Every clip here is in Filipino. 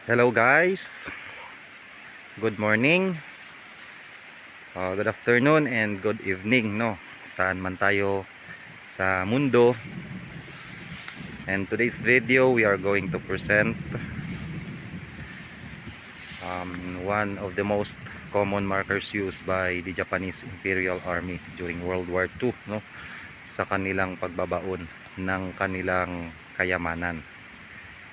Hello guys, good morning, good afternoon and good evening no. Saan man tayo sa mundo. And today's video we are going to present one of the most common markers used by the Japanese Imperial Army during World War II no, sa kanilang pagbabaon ng kanilang kayamanan.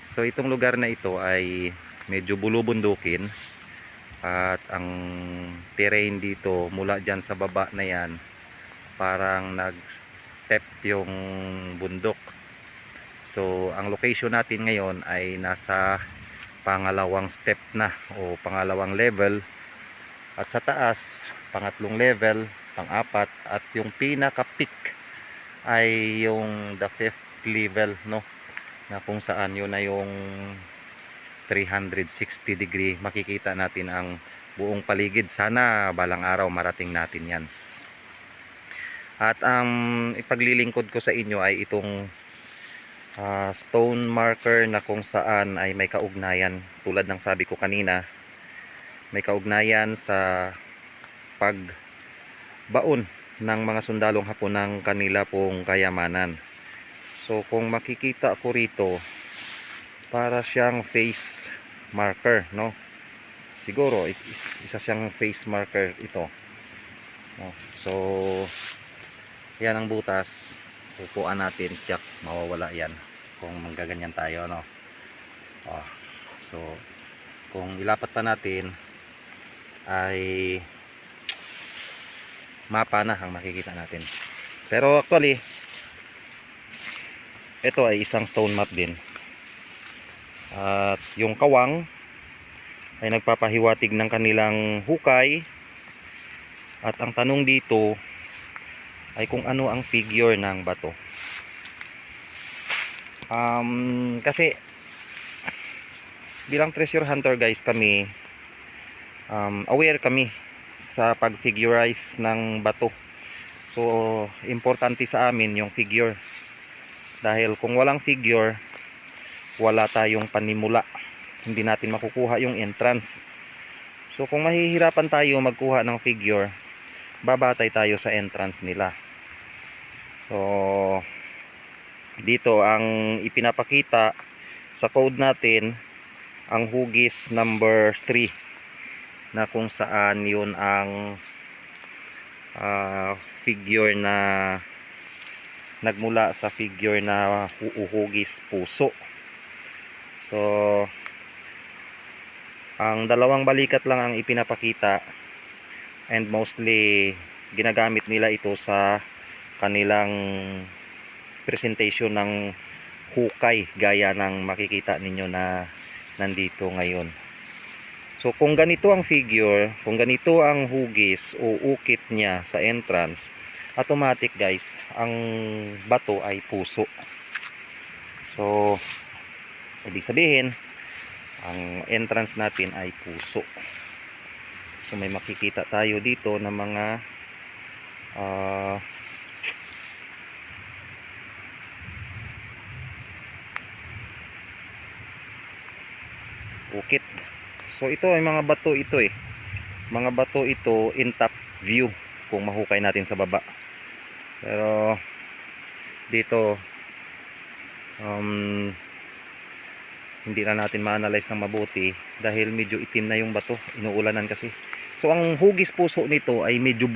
So itong lugar na ito ay medyo bulubundukin. At ang terrain dito mula dyan sa baba na yan, parang nag-step yung bundok. So ang location natin ngayon ay nasa pangalawang step na o pangalawang level. At sa taas, pangatlong level, pang-apat. At yung pinaka-peak ay yung the fifth level no, na kung saan yun na yung 360 degree makikita natin ang buong paligid. Sana balang araw marating natin yan. At ang ipaglilingkod ko sa inyo ay itong stone marker na kung saan ay may kaugnayan, tulad ng sabi ko kanina, may kaugnayan sa pagbaon ng mga sundalong Hapon ng kanila pong kayamanan. So kung makikita ko rito, para siyang face marker no, siguro isa siyang face marker ito no? So yan ang butas, upuan natin, tiyak mawawala yan kung manggaganyan tayo no. So kung ilapat pa natin ay mapa na ang makikita natin. Pero actually ito ay isang stone map din. At yung kawang ay nagpapahiwatig ng kanilang hukay. At ang tanong dito ay kung ano ang figure ng bato. Kasi bilang treasure hunter guys, kami aware kami sa pag-figurize ng bato. So importante sa amin yung figure. Dahil kung walang figure, wala tayong panimula, hindi natin makukuha yung entrance. So kung mahihirapan tayo magkuha ng figure, babatay tayo sa entrance nila. So dito ang ipinapakita sa code natin, ang hugis number 3, na kung saan yun ang figure na nagmula sa figure na uhugis puso. So ang dalawang balikat lang ang ipinapakita, and mostly ginagamit nila ito sa kanilang presentation ng hukay, gaya ng makikita ninyo na nandito ngayon. So kung ganito ang figure, kung ganito ang hugis o ukit niya sa entrance, automatic guys, ang bato ay puso. So ibig sabihin, ang entrance natin ay puso. So may makikita tayo dito ng mga ukit. So ito ay mga bato ito mga bato ito in top view kung mahukay natin sa baba. Pero dito hindi na natin ma-analyze ng mabuti dahil medyo itim na yung bato, inuulanan kasi. So ang hugis puso nito ay medyo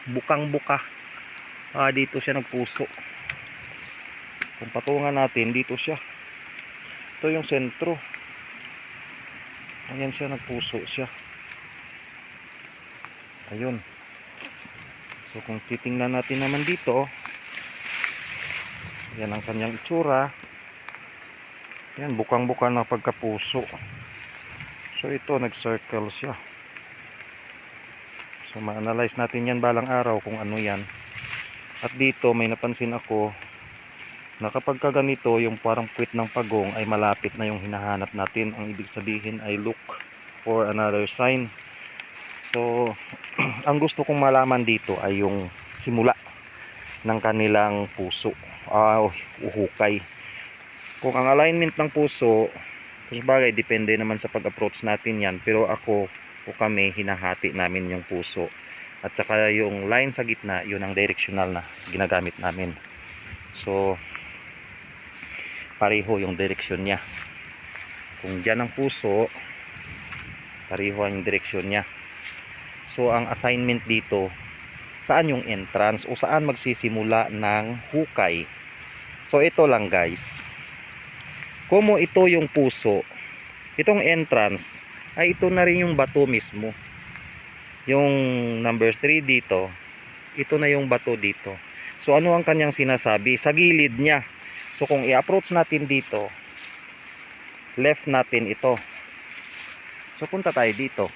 bukang-buka. Dito siya nagpuso. Kung patungan natin, dito siya. Ito yung sentro. Ayan siya, nagpuso siya. Ayun. So kung titingnan natin naman dito, yan ang kanyang itsura. Yan, bukang-buka na pagkapuso. So ito, nag-circle siya. So ma-analyze natin yan balang araw kung ano yan. At dito may napansin ako na kapag ganito, yung parang puwit ng pagong, ay malapit na yung hinahanap natin. Ang ibig sabihin ay look for another sign. So ang gusto kong malaman dito ay yung simula ng kanilang puso, uhukay. Kung ang alignment ng puso So sabagay, depende naman sa pag-approach natin yan. Pero ako o kami, hinahati namin yung puso. At saka yung line sa gitna, yun ang directional na ginagamit namin. So pareho yung direksyon niya. Kung dyan ang puso, pareho ang direksyon niya. So ang assignment dito, saan yung entrance o saan magsisimula ng hukay. So ito lang guys, como ito yung puso, itong entrance ay ito na rin yung bato mismo. Yung number 3 dito, ito na yung bato dito. So ano ang kanyang sinasabi? Sa gilid niya. So kung i-approach natin dito, left natin ito. So punta tayo dito.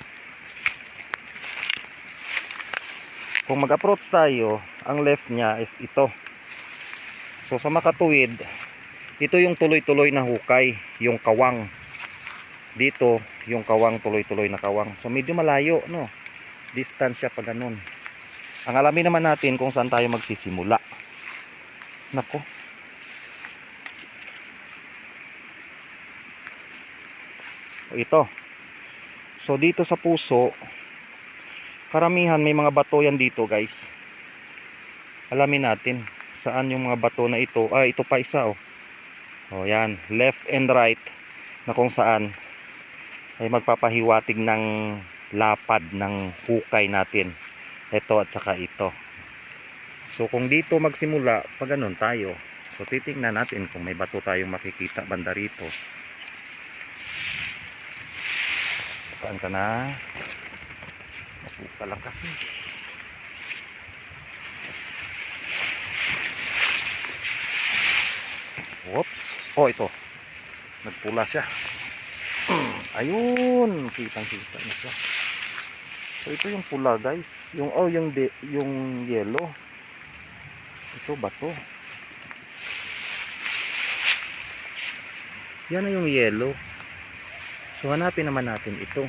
Kung mag-approach tayo, ang left niya is ito. So sa makatuwid, ito yung tuloy-tuloy na hukay, yung kawang. Dito, yung kawang, tuloy-tuloy na kawang. So medyo malayo, no? Distance siya pa ganun. Ang alamin naman natin kung saan tayo magsisimula. Nako. Ito. So dito sa puso, karamihan may mga bato yan dito guys. Alamin natin saan yung mga bato na ito. Ito pa isa oh. O yan, left and right na kung saan ay magpapahiwatig ng lapad ng hukay natin. Ito at saka ito. So kung dito magsimula, pag ganun tayo. So titingnan natin kung may bato tayong makikita banda rito. Saan ka na? Masuka lang kasi. Whoops. Oh, ito. Nagpula siya. Ayun. Kitang-kita na siya. So, ito yung pula, guys. Yung yellow. Ito, bato. Yan na yung yellow. So, hanapin naman natin ito.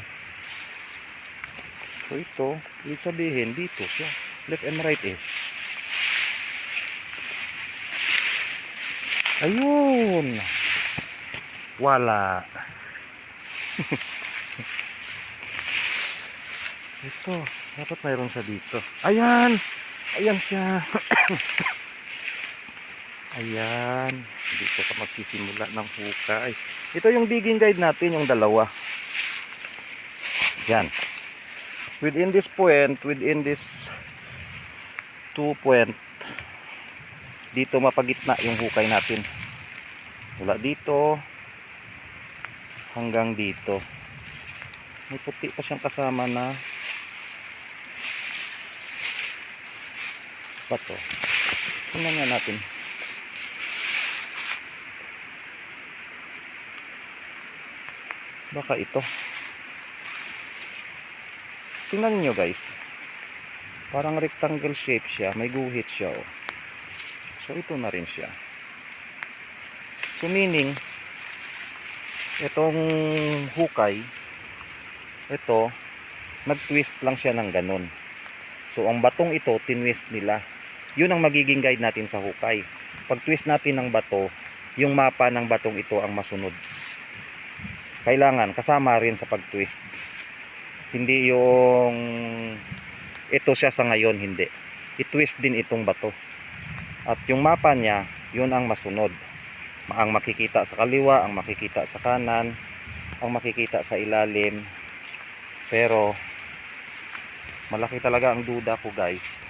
So, ito, ibig sabihin, dito siya. Left and right eh. Ayun. Wala. Ito. Dapat mayroon siya dito. Ayan. Ayan siya. Ayan. Dito ka magsisimula ng hukay. Ito yung digging guide natin, yung dalawa. Yan. Within this point, within this 2 point, dito mapagitna yung hukay natin. Mula dito hanggang dito. May puti pa siyang kasama na bato. Tingnan nga natin. Baka ito. Tingnan niyo guys. Parang rectangle shape siya. May guhit siya oh. So ito na rin siya. So meaning itong hukay, ito nag-twist lang siya ng ganun. So ang batong ito tinwist nila. Yun ang magiging guide natin sa hukay. Pag twist natin ng bato, yung mapa ng batong ito ang masunod. Kailangan kasama rin sa pag-twist. Hindi yung ito siya sa ngayon, hindi. I-twist din itong bato. At yung mapa niya, yun ang masunod. Ang makikita sa kaliwa, ang makikita sa kanan, ang makikita sa ilalim. Pero malaki talaga ang duda ko guys.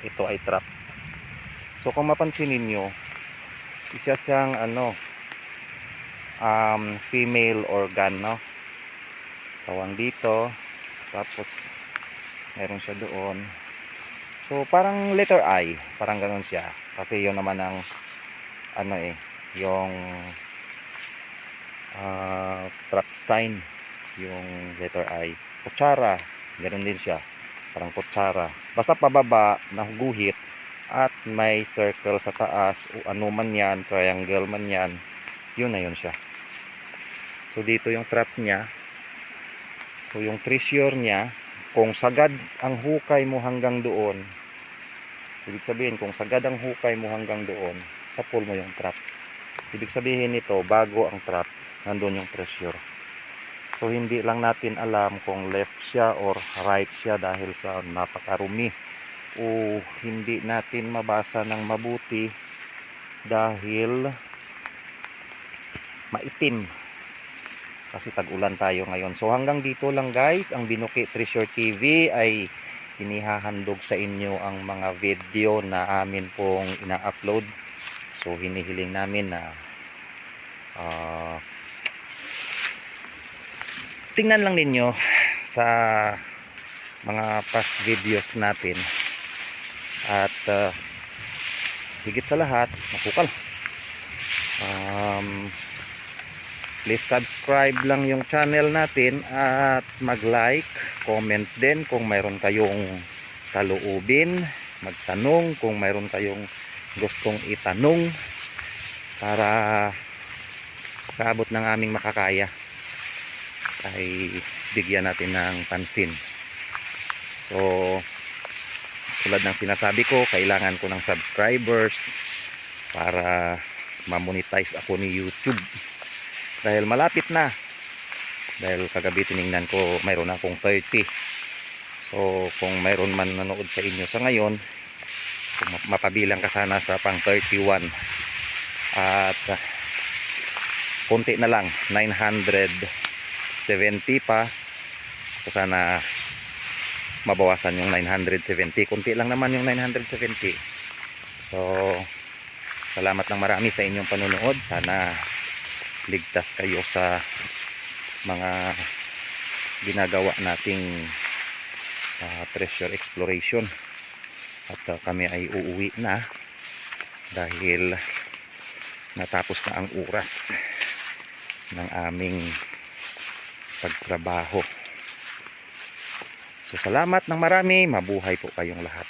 Ito ay trap. So kung mapansin niyo, isa siyang female organ, no? Tawang dito, tapos meron siya doon. So parang letter I, parang ganoon siya. Kasi yun naman ang yung trap sign, yung letter I. Kutsara, ganoon din siya. Parang kutsara. Basta pababa na guhit at may circle sa taas o ano man yan, triangle man yan, yun na yun siya. So dito yung trap niya. So yung treasure niya, kung sagad ang hukay mo hanggang doon, ibig sabihin kung sagad ang hukay mo hanggang doon, sa pull mo yung trap. Ibig sabihin nito, bago ang trap. nandun yung treasure. So hindi lang natin alam kung left siya or right siya dahil sa napakarumi, o hindi natin mabasa ng mabuti dahil maitim kasi tag-ulan tayo ngayon. So hanggang dito lang guys, ang Binuki Treasure TV ay inihahandog sa inyo ang mga video na amin pong ina-upload. So hinihiling namin na tingnan lang ninyo sa mga past videos natin, at higit sa lahat, nakukal, please subscribe lang yung channel natin at mag-like, comment din kung mayroon kayong saloobin, magtanong kung mayroon kayong gustong itanong para sa abot ng aming makakaya ay bigyan natin ng pansin. So tulad ng sinasabi ko, kailangan ko ng subscribers para ma-monetize ako ni YouTube. Dahil malapit na. Dahil kagabi tiningnan ko, mayroon akong 30. So kung mayroon man nanood sa inyo sa ngayon, mapabilang ka sana sa pang 31. At konti na lang, 970 pa. So sana mabawasan yung 970. Konti lang naman yung 970. So salamat ng marami sa inyong panunood. Sana ligtas kayo sa mga ginagawa nating treasure exploration. At kami ay uuwi na dahil natapos na ang oras ng aming pagtrabaho. So salamat ng marami, mabuhay po kayong lahat.